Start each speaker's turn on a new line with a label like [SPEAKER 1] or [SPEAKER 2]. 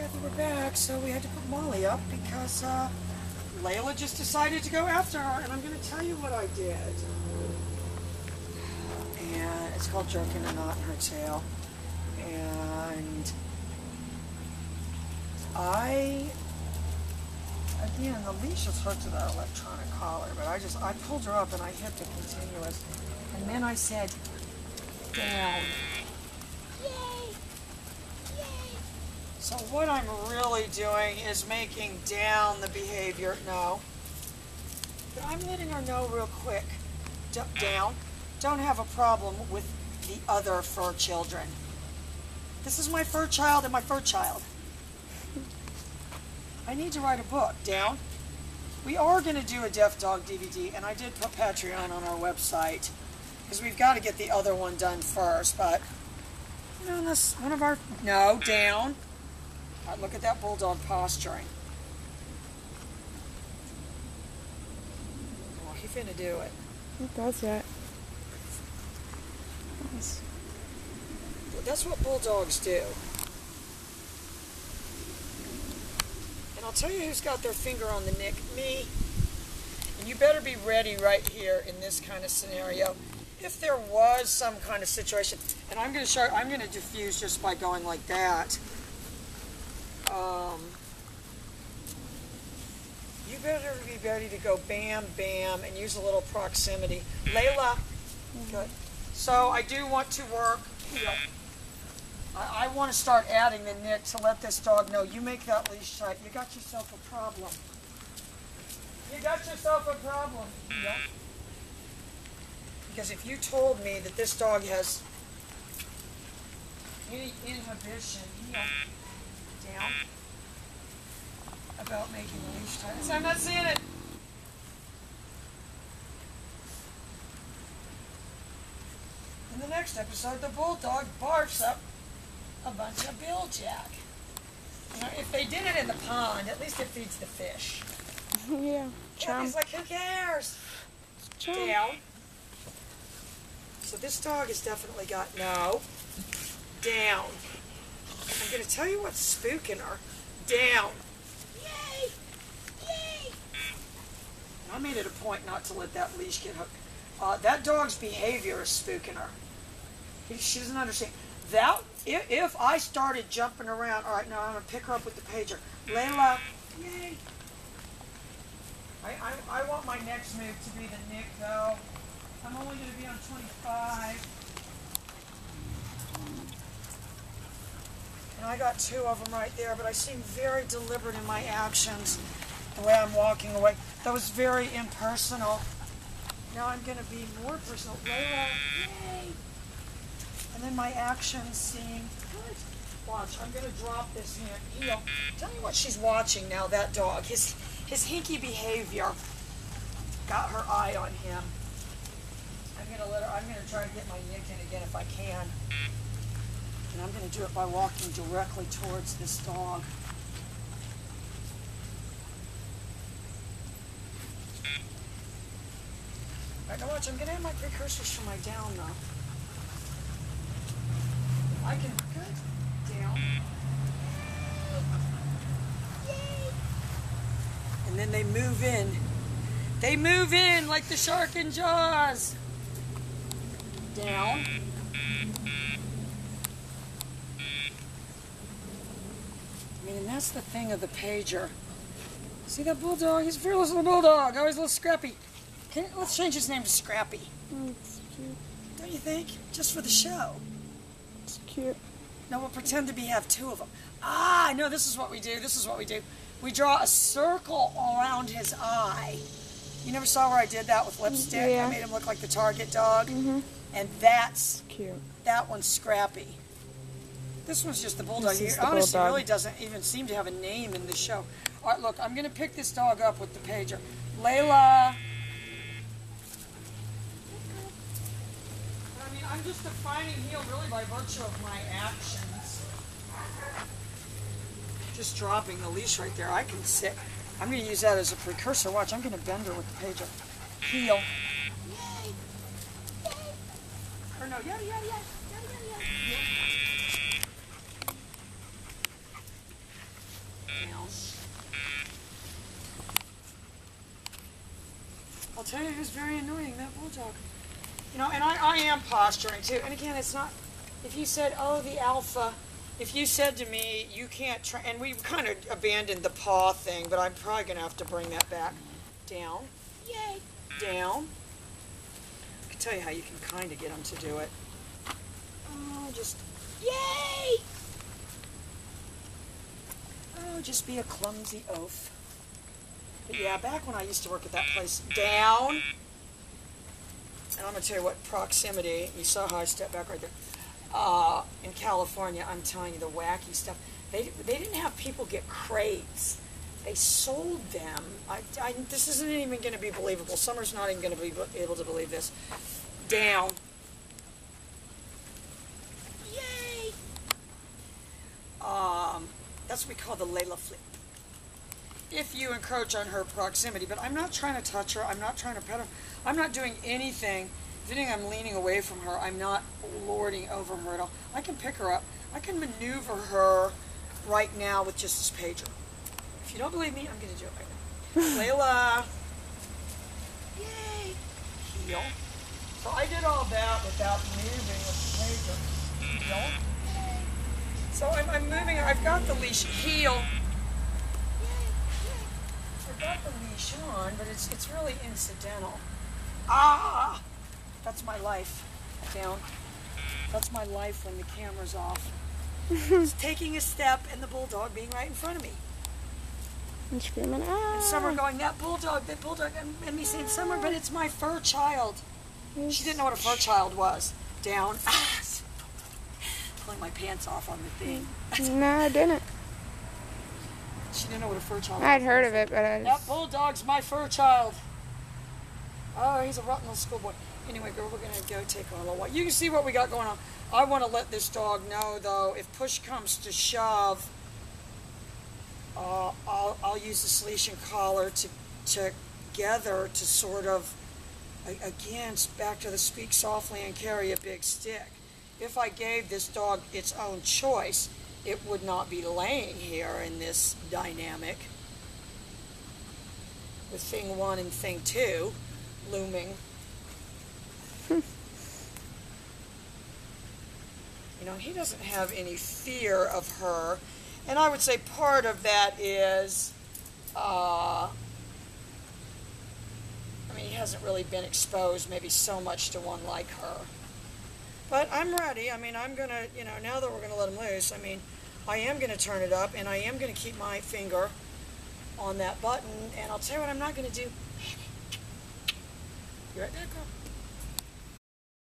[SPEAKER 1] Kathy, we're back, so we had to put Molly up because Layla just decided to go after her, and I'm going to tell you what I did. And it's called Jerking a Knot in Her Tail. And again, the leash is hooked to that electronic collar, but I pulled her up and I hit the continuous. And then I said, down. So what I'm really doing is making down the behavior. No. But I'm letting her know real quick. Down. Don't have a problem with the other fur children. This is my fur child and my fur child. I need to write a book. Down. We are going to do a Deaf Dog DVD, and I did put Patreon on our website because we've got to get the other one done first. But, you know, unless one of our... No, down. Look at that bulldog posturing. Oh, he finna do it.
[SPEAKER 2] He does that.
[SPEAKER 1] Nice. That's what bulldogs do. And I'll tell you who's got their finger on the neck. Me. And you better be ready right here in this kind of scenario. If there was some kind of situation, and I'm going to diffuse just by going like that. You better be ready to go bam, bam, and use a little proximity. Layla, good. So I do want to work, I want to start adding the nick to let this dog know, you make that leash tight, you got yourself a problem. You got yourself a problem. Heel. Because if you told me that this dog has any inhibition, down, about making the leash tight. So I'm not seeing it. In the next episode, the bulldog barfs up a bunch of bilgejack. You know, if they did it in the pond, at least it feeds the fish.
[SPEAKER 2] Yeah.
[SPEAKER 1] He's like, who cares? Down. So this dog has definitely got no. Down. I'm going to tell you what's spooking her. Down. Yay! Yay! I made it a point not to let that leash get hooked. That dog's behavior is spooking her. She doesn't understand. If I started jumping around, all right, now I'm going to pick her up with the pager. Layla, yay! I want my next move to be the nick, though. I'm only going to be on 25. And I got 2 of them right there, but I seem very deliberate in my actions, the way I'm walking away. That was very impersonal. Now I'm going to be more personal. Layla, yay! And then my actions seem good. Watch, I'm going to drop this heel. Tell me what she's watching now, that dog. His hinky behavior got her eye on him. I'm going to try to get my nick in again if I can. And I'm going to do it by walking directly towards this dog. All right, now watch, I'm going to have my precursors for my down now. I can, good, down. Yay! And then they move in. They move in like the shark in Jaws. Down. I mean, and that's the thing of the pager. See that bulldog? He's a fearless little bulldog. Always a little scrappy. Let's change his name to Scrappy.
[SPEAKER 2] That's cute.
[SPEAKER 1] Don't you think? Just for the show.
[SPEAKER 2] It's cute.
[SPEAKER 1] No, we'll pretend to have 2 of them. Ah, no, this is what we do. This is what we do. We draw a circle around his eye. You never saw where I did that with lipstick?
[SPEAKER 2] Yeah.
[SPEAKER 1] I made him look like the Target dog.
[SPEAKER 2] Mm-hmm.
[SPEAKER 1] And that's
[SPEAKER 2] Cute.
[SPEAKER 1] That one's Scrappy. This one's just the bulldog.
[SPEAKER 2] This is
[SPEAKER 1] He
[SPEAKER 2] the
[SPEAKER 1] honestly
[SPEAKER 2] bulldog.
[SPEAKER 1] really doesn't even seem to have a name in the show. All right, look, I'm going to pick this dog up with the pager. Layla. I mean, I'm just defining heel really by virtue of my actions. Just dropping the leash right there. I can sit. I'm going to use that as a precursor. Watch, I'm going to bend her with the pager. Heel. Yay! Yay! Or no, yeah. tell you who's very annoying, that bulldog. You know, and I am posturing too. And again, it's not, if you said, oh, the alpha, if you said to me, you can't try, and we kind of abandoned the paw thing, but I'm probably going to have to bring that back. Down. Yay. Down. I can tell you how you can kind of get them to do it. Oh, just, yay! Oh, just be a clumsy oaf. But yeah, back when I used to work at that place, down. And I'm going to tell you what, proximity, you saw how I stepped back right there. In California, I'm telling you, the wacky stuff. They didn't have people get crates. They sold them. This isn't even going to be believable. Summer's not even going to be able to believe this. Down. Yay! That's what we call the Layla flip. If you encroach on her proximity, but I'm not trying to touch her. I'm not trying to pet her. I'm not doing anything. If anything, I'm leaning away from her. I'm not lording over her at all. I can pick her up. I can maneuver her right now with just this pager. If you don't believe me, I'm going to do it right now. Layla. Yay. Heel. So I did all that without moving with the pager. Heel. So I'm moving her. I've got the leash. Heel. I've got the leash on, but it's really incidental. Ah! That's my life. Down. That's my life when the camera's off. It's taking a step and the bulldog being right in front of me.
[SPEAKER 2] And screaming, ah!
[SPEAKER 1] And Summer going, that bulldog, and me saying, Summer, but it's my fur child.
[SPEAKER 2] Yes.
[SPEAKER 1] She didn't know what a fur child was. Down. Ah! Pulling my pants off on the thing.
[SPEAKER 2] No, I didn't.
[SPEAKER 1] She didn't know what a fur child was.
[SPEAKER 2] I'd heard of it, but I
[SPEAKER 1] That
[SPEAKER 2] just...
[SPEAKER 1] bulldog's my fur child. Oh, he's a rotten little schoolboy. Anyway, girl, we're going to go take on a little walk. You can see what we got going on. I want to let this dog know, though, if push comes to shove, I'll use this leash and collar together to sort of, again, back to the speak softly and carry a big stick. If I gave this dog its own choice, it would not be laying here in this dynamic with thing one and thing two looming. You know, he doesn't have any fear of her. And I would say part of that is, I mean, he hasn't really been exposed maybe so much to one like her. But I'm ready. I mean, I'm going to, you know, now that we're going to let him loose, I mean, I am going to turn it up, and I am going to keep my finger on that button. And I'll tell you what I'm not going to do. Be right back, girl.